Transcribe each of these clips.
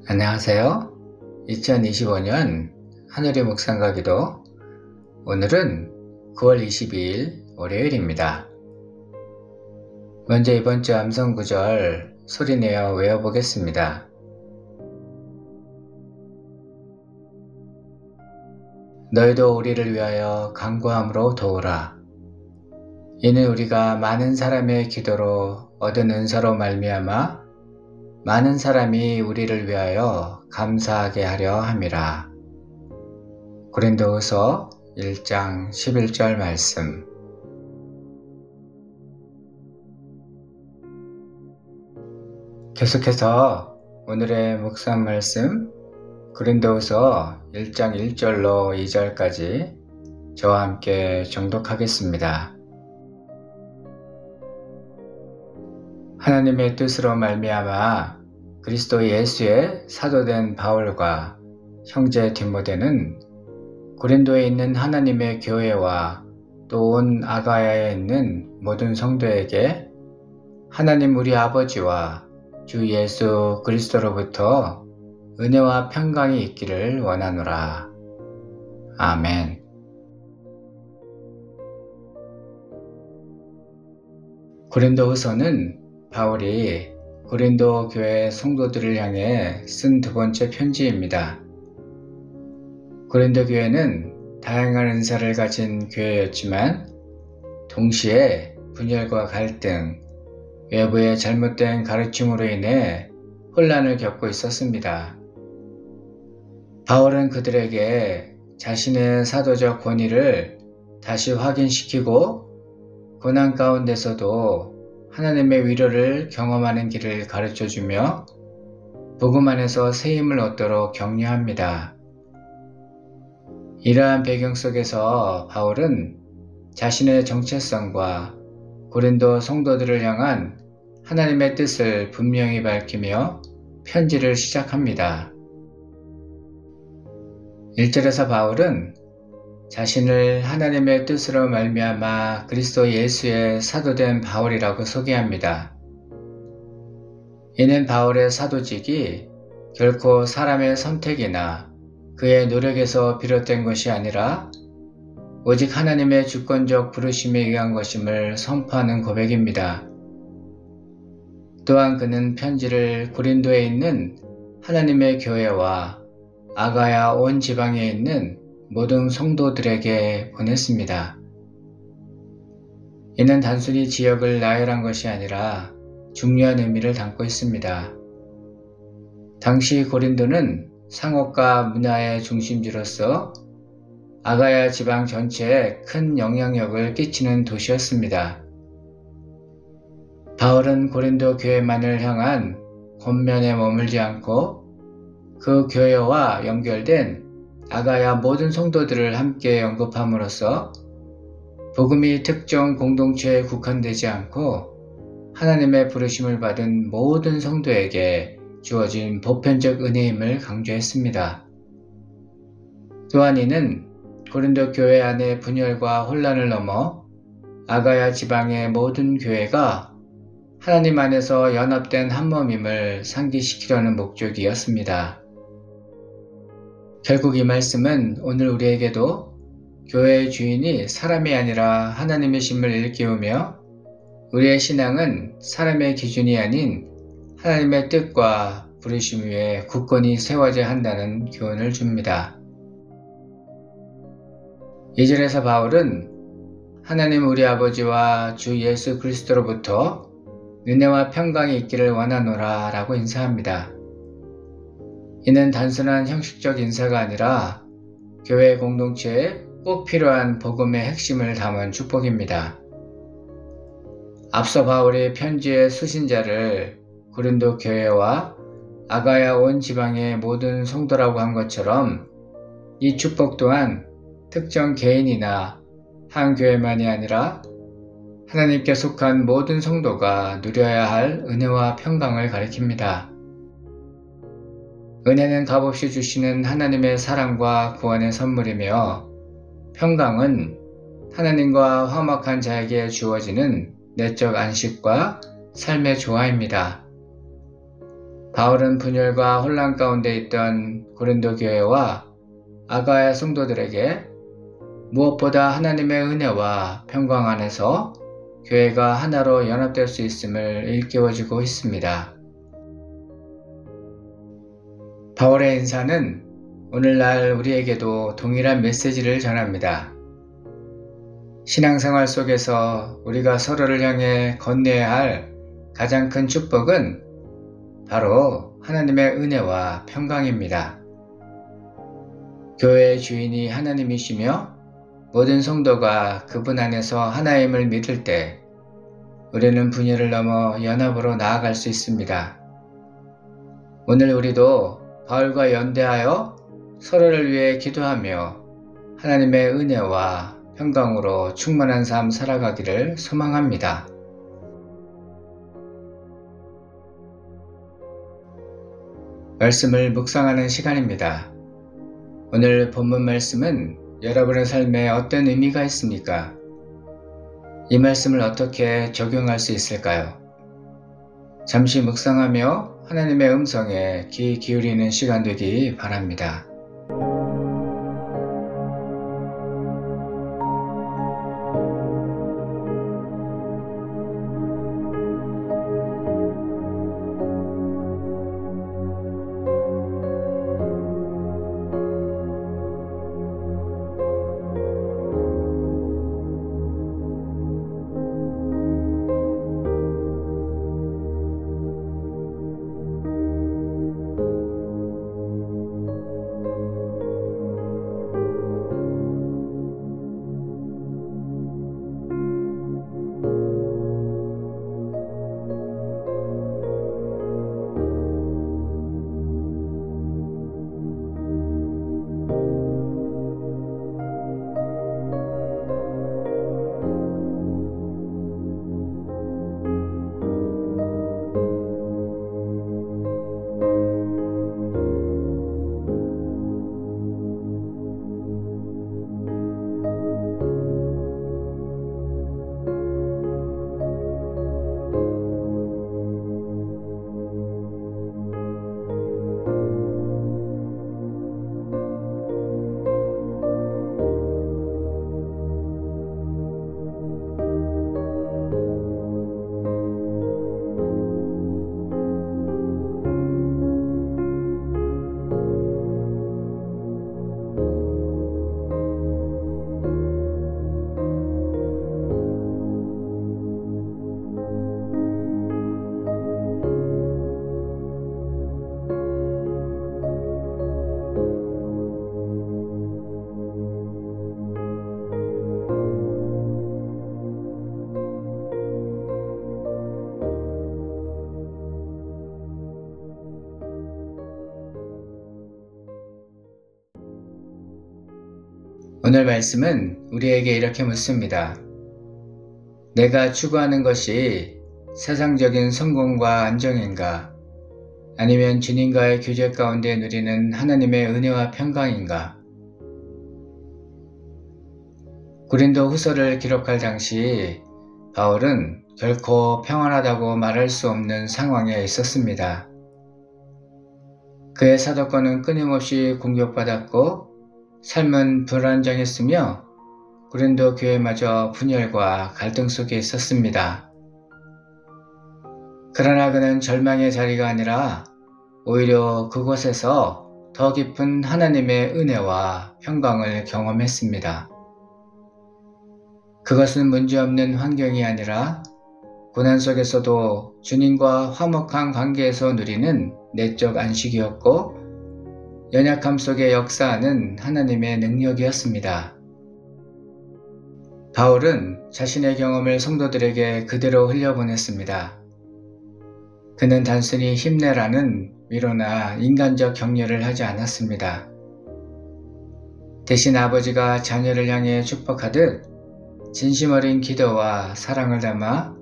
안녕하세요. 2025년 하늘의 묵상과 기도. 오늘은 9월 22일 월요일입니다. 먼저 이번 주 암송 구절 소리내어 외워보겠습니다. 너희도 우리를 위하여 간구함으로 도우라. 이는 우리가 많은 사람의 기도로 얻은 은사로 말미암아 많은 사람이 우리를 위하여 감사하게 하려 함이라. 고린도후서 1장 11절 말씀. 계속해서 오늘의 묵상 말씀 고린도후서 1장 1절로 2절까지 저와 함께 정독하겠습니다. 하나님의 뜻으로 말미암아 그리스도 예수의 사도된 바울과 형제 디모데는 고린도에 있는 하나님의 교회와 또 온 아가야에 있는 모든 성도에게 하나님 우리 아버지와 주 예수 그리스도로부터 은혜와 평강이 있기를 원하노라. 아멘. 고린도후서는 바울이 고린도 교회 성도들을 향해 쓴 두 번째 편지입니다. 고린도 교회는 다양한 은사를 가진 교회였지만 동시에 분열과 갈등, 외부의 잘못된 가르침으로 인해 혼란을 겪고 있었습니다. 바울은 그들에게 자신의 사도적 권위를 다시 확인시키고 고난 가운데서도 하나님의 위로를 경험하는 길을 가르쳐주며 복음 안에서 새 힘을 얻도록 격려합니다. 이러한 배경 속에서 바울은 자신의 정체성과 고린도 성도들을 향한 하나님의 뜻을 분명히 밝히며 편지를 시작합니다. 1절에서 바울은 자신을 하나님의 뜻으로 말미암아 그리스도 예수의 사도된 바울이라고 소개합니다. 이는 바울의 사도직이 결코 사람의 선택이나 그의 노력에서 비롯된 것이 아니라 오직 하나님의 주권적 부르심에 의한 것임을 선포하는 고백입니다. 또한 그는 편지를 고린도에 있는 하나님의 교회와 아가야 온 지방에 있는 모든 성도들에게 보냈습니다. 이는 단순히 지역을 나열한 것이 아니라 중요한 의미를 담고 있습니다. 당시 고린도는 상업과 문화의 중심지로서 아가야 지방 전체에 큰 영향력을 끼치는 도시였습니다. 바울은 고린도 교회만을 향한 권면에 머물지 않고 그 교회와 연결된 아가야 모든 성도들을 함께 언급함으로써 복음이 특정 공동체에 국한되지 않고 하나님의 부르심을 받은 모든 성도에게 주어진 보편적 은혜임을 강조했습니다. 또한 이는 고린도 교회 안의 분열과 혼란을 넘어 아가야 지방의 모든 교회가 하나님 안에서 연합된 한 몸임을 상기시키려는 목적이었습니다. 결국 이 말씀은 오늘 우리에게도 교회의 주인이 사람이 아니라 하나님이심을 일깨우며 우리의 신앙은 사람의 기준이 아닌 하나님의 뜻과 부르심 위에 굳건히 세워져야 한다는 교훈을 줍니다. 2절에서 바울은 하나님 우리 아버지와 주 예수 그리스도로부터 은혜와 평강이 있기를 원하노라 라고 인사합니다. 이는 단순한 형식적 인사가 아니라 교회 공동체에 꼭 필요한 복음의 핵심을 담은 축복입니다. 앞서 바울이 편지의 수신자를 고린도 교회와 아가야 온 지방의 모든 성도라고 한 것처럼 이 축복 또한 특정 개인이나 한 교회만이 아니라 하나님께 속한 모든 성도가 누려야 할 은혜와 평강을 가리킵니다. 은혜는 값없이 주시는 하나님의 사랑과 구원의 선물이며 평강은 하나님과 화목한 자에게 주어지는 내적 안식과 삶의 조화입니다. 바울은 분열과 혼란 가운데 있던 고린도 교회와 아가야 성도들에게 무엇보다 하나님의 은혜와 평강 안에서 교회가 하나로 연합될 수 있음을 일깨워주고 있습니다. 바울의 인사는 오늘날 우리에게도 동일한 메시지를 전합니다. 신앙생활 속에서 우리가 서로를 향해 건네야 할 가장 큰 축복은 바로 하나님의 은혜와 평강입니다. 교회의 주인이 하나님이시며 모든 성도가 그분 안에서 하나임을 믿을 때 우리는 분열을 넘어 연합으로 나아갈 수 있습니다. 오늘 우리도 바울과 연대하여 서로를 위해 기도하며 하나님의 은혜와 평강으로 충만한 삶 살아가기를 소망합니다. 말씀을 묵상하는 시간입니다. 오늘 본문 말씀은 여러분의 삶에 어떤 의미가 있습니까? 이 말씀을 어떻게 적용할 수 있을까요? 잠시 묵상하며 하나님의 음성에 귀 기울이는 시간 되기 바랍니다. 오늘 말씀은 우리에게 이렇게 묻습니다. 내가 추구하는 것이 세상적인 성공과 안정인가? 아니면 주님과의 교제 가운데 누리는 하나님의 은혜와 평강인가? 고린도 후서를 기록할 당시 바울은 결코 평안하다고 말할 수 없는 상황에 있었습니다. 그의 사도권은 끊임없이 공격받았고 삶은 불안정했으며 고린도 교회마저 분열과 갈등 속에 있었습니다. 그러나 그는 절망의 자리가 아니라 오히려 그곳에서 더 깊은 하나님의 은혜와 평강을 경험했습니다. 그것은 문제없는 환경이 아니라 고난 속에서도 주님과 화목한 관계에서 누리는 내적 안식이었고 연약함 속에 역사하는 하나님의 능력이었습니다. 바울은 자신의 경험을 성도들에게 그대로 흘려보냈습니다. 그는 단순히 힘내라는 위로나 인간적 격려를 하지 않았습니다. 대신 아버지가 자녀를 향해 축복하듯 진심 어린 기도와 사랑을 담아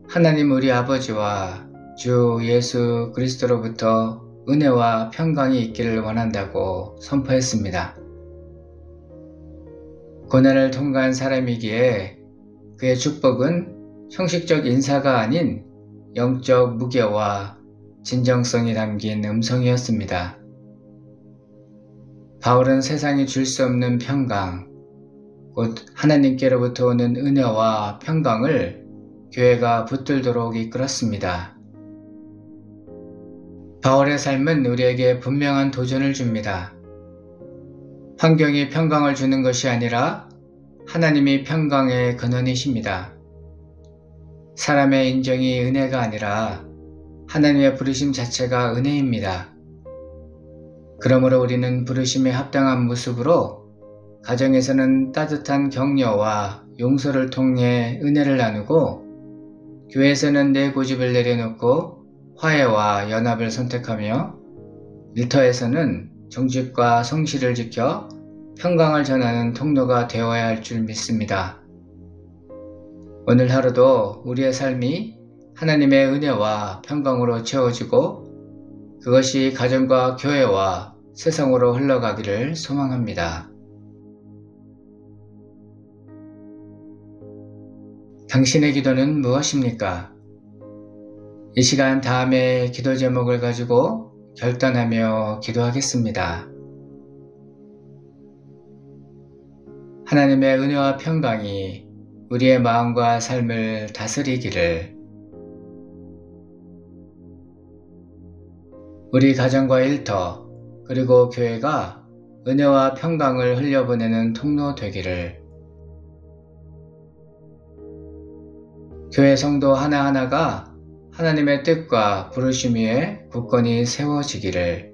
하나님 우리 아버지와 주 예수 그리스도로부터 은혜와 평강이 있기를 원한다고 선포했습니다. 고난을 통과한 사람이기에 그의 축복은 형식적 인사가 아닌 영적 무게와 진정성이 담긴 음성이었습니다. 바울은 세상이 줄 수 없는 평강, 곧 하나님께로부터 오는 은혜와 평강을 교회가 붙들도록 이끌었습니다. 바울의 삶은 우리에게 분명한 도전을 줍니다. 환경이 평강을 주는 것이 아니라 하나님이 평강의 근원이십니다. 사람의 인정이 은혜가 아니라 하나님의 부르심 자체가 은혜입니다. 그러므로 우리는 부르심에 합당한 모습으로 가정에서는 따뜻한 격려와 용서를 통해 은혜를 나누고, 교회에서는 내 고집을 내려놓고 화해와 연합을 선택하며, 일터에서는 정직과 성실을 지켜 평강을 전하는 통로가 되어야 할 줄 믿습니다. 오늘 하루도 우리의 삶이 하나님의 은혜와 평강으로 채워지고, 그것이 가정과 교회와 세상으로 흘러가기를 소망합니다. 당신의 기도는 무엇입니까? 이 시간 다음의 기도 제목을 가지고 결단하며 기도하겠습니다. 하나님의 은혜와 평강이 우리의 마음과 삶을 다스리기를, 우리 가정과 일터 그리고 교회가 은혜와 평강을 흘려보내는 통로 되기를, 교회 성도 하나하나가 하나님의 뜻과 부르심 위에 굳건히 세워지기를,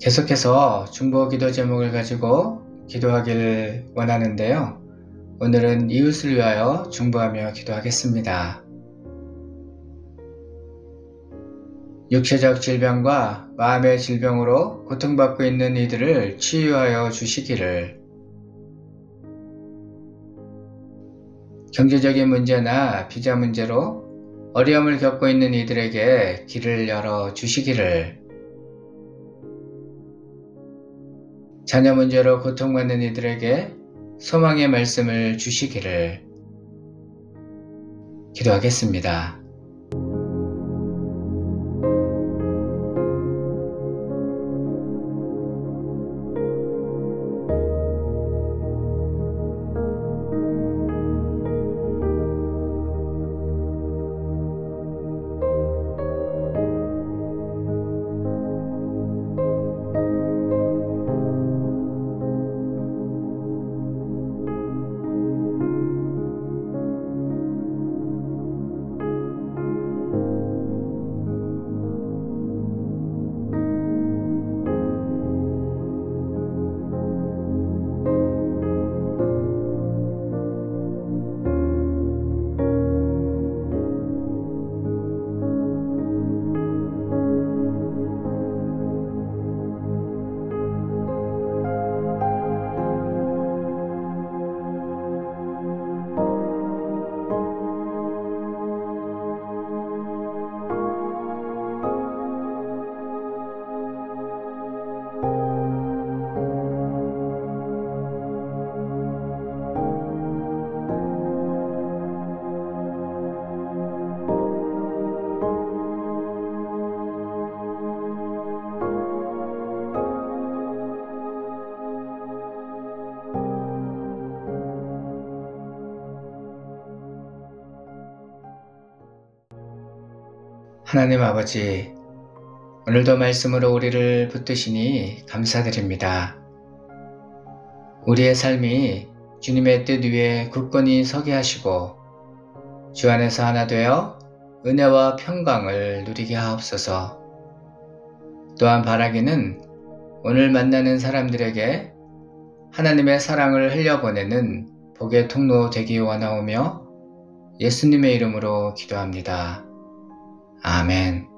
계속해서 중보 기도 제목을 가지고 기도하길 원하는데요. 오늘은 이웃을 위하여 중보하며 기도하겠습니다. 육체적 질병과 마음의 질병으로 고통받고 있는 이들을 치유하여 주시기를, 경제적인 문제나 비자 문제로 어려움을 겪고 있는 이들에게 길을 열어 주시기를, 자녀 문제로 고통받는 이들에게 소망의 말씀을 주시기를 기도하겠습니다. 하나님 아버지, 오늘도 말씀으로 우리를 붙드시니 감사드립니다. 우리의 삶이 주님의 뜻 위에 굳건히 서게 하시고 주 안에서 하나 되어 은혜와 평강을 누리게 하옵소서. 또한 바라기는 오늘 만나는 사람들에게 하나님의 사랑을 흘려보내는 복의 통로 되기 원하오며 예수님의 이름으로 기도합니다. 아멘.